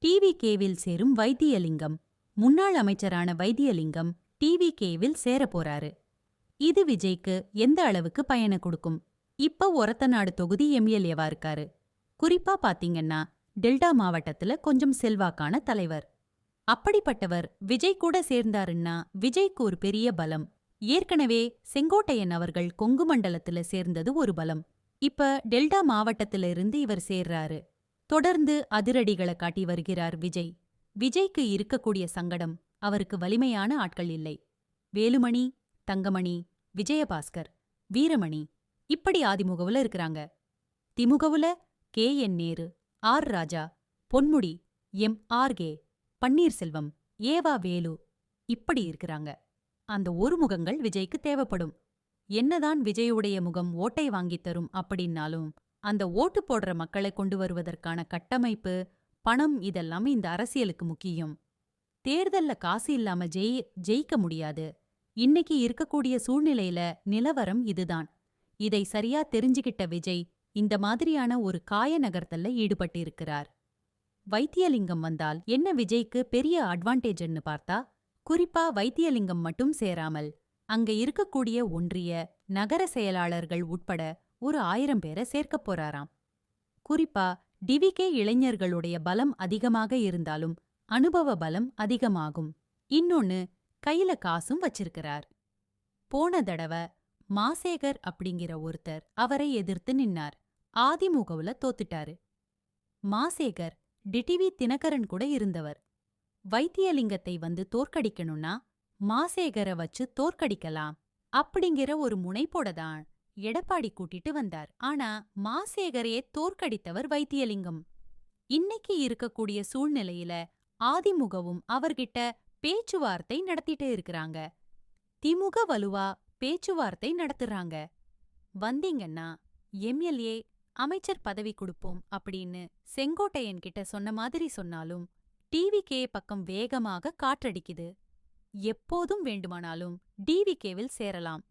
டிவிகேவில் சேரும் வைத்தியலிங்கம். முன்னாள் அமைச்சரான வைத்தியலிங்கம் டிவிகேவில் சேரப்போறாரு. இது விஜய்க்கு எந்த அளவுக்கு பயனை கொடுக்கும்? இப்ப ஒரத்தநாடு தொகுதி எம்எல்ஏவா இருக்காரு. குறிப்பா பாத்தீங்கன்னா டெல்டா மாவட்டத்துல கொஞ்சம் செல்வாக்கான தலைவர். அப்படிப்பட்டவர் விஜய் கூட சேர்ந்தாருன்னா விஜய்க்கு ஒரு பெரிய பலம். ஏற்கனவே செங்கோட்டையன் அவர்கள் கொங்கு மண்டலத்துல சேர்ந்தது ஒரு பலம். இப்ப டெல்டா மாவட்டத்தில இருந்து இவர் சேர்றாரு. தொடர்ந்து அதிரடிகளை காட்டி வருகிறார் விஜய். விஜய்க்கு இருக்கக்கூடிய சங்கடம், அவருக்கு வலிமையான ஆட்கள் இல்லை. வேலுமணி, தங்கமணி, விஜயபாஸ்கர், வீரமணி இப்படி அதிமுகவுல இருக்கிறாங்க. திமுகவுல KN நேரு, R ராஜா, பொன்முடி, MRK, பன்னீர்செல்வம், ஏவா வேலு இப்படி இருக்கிறாங்க. அந்த ஒரு முகங்கள் விஜய்க்கு தேவைப்படும். என்னதான் விஜயுடைய முகம் ஓட்டை வாங்கித் தரும் அப்படின்னாலும் அந்த ஓட்டு போடுற மக்களை கொண்டு வருவதற்கான கட்டமைப்பு, பணம் இதெல்லாம் இந்த அரசியலுக்கு முக்கியம். தேர்தல்ல காசு இல்லாம ஜெயிக்க முடியாது. இன்னைக்கு இருக்கக்கூடிய சூழ்நிலையில நிலவரம் இதுதான். இதை சரியா தெரிஞ்சுகிட்ட விஜய் இந்த மாதிரியான ஒரு காய நகர்த்தல்ல ஈடுபட்டிருக்கிறார். வைத்தியலிங்கம் வந்தால் என்ன விஜய்க்கு பெரிய அட்வான்டேஜ்னு பார்த்தா, குறிப்பா வைத்தியலிங்கம் மட்டும் சேராமல் அங்க இருக்கக்கூடிய ஒன்றிய, நகர செயலாளர்கள் உட்பட ஒரு 1000 பேரை சேர்க்கப் போறாராம். குறிப்பா டிவிகே இளைஞர்களுடைய பலம் அதிகமாக இருந்தாலும் அனுபவ பலம் அதிகமாகும். இன்னொன்னு, கையில காசும் வச்சிருக்கிறார். போன தடவை மாசேகர் அப்படிங்கிற ஒருத்தர் அவரை எதிர்த்து நின்னார். அதிமுகவுல தோத்துட்டாரு. மாசேகர் டிடிவி தினகரன் கூட இருந்தவர். வைத்தியலிங்கத்தை வந்து தோற்கடிக்கணும்னா மாசேகரை வச்சு தோற்கடிக்கலாம் அப்படிங்கிற ஒரு முனைப்போடதான் எடப்பாடி கூட்டிட்டு வந்தார். ஆனா மாசேகரையே தோற்கடித்தவர் வைத்தியலிங்கம். இன்னைக்கு இருக்கக்கூடிய சூழ்நிலையில அதிமுகவும் அவர்கிட்ட பேச்சுவார்த்தை நடத்திட்டு இருக்கிறாங்க. திமுக வலுவா பேச்சுவார்த்தை நடத்துறாங்க. வந்தீங்கன்னா எம்எல்ஏ, அமைச்சர் பதவி கொடுப்போம் அப்படின்னு செங்கோட்டையன் கிட்ட சொன்ன மாதிரி சொன்னாலும் டிவிகே பக்கம் வேகமாக காற்றடிக்குது. எப்போதும் வேண்டுமானாலும் டிவிகேவில் சேரலாம்.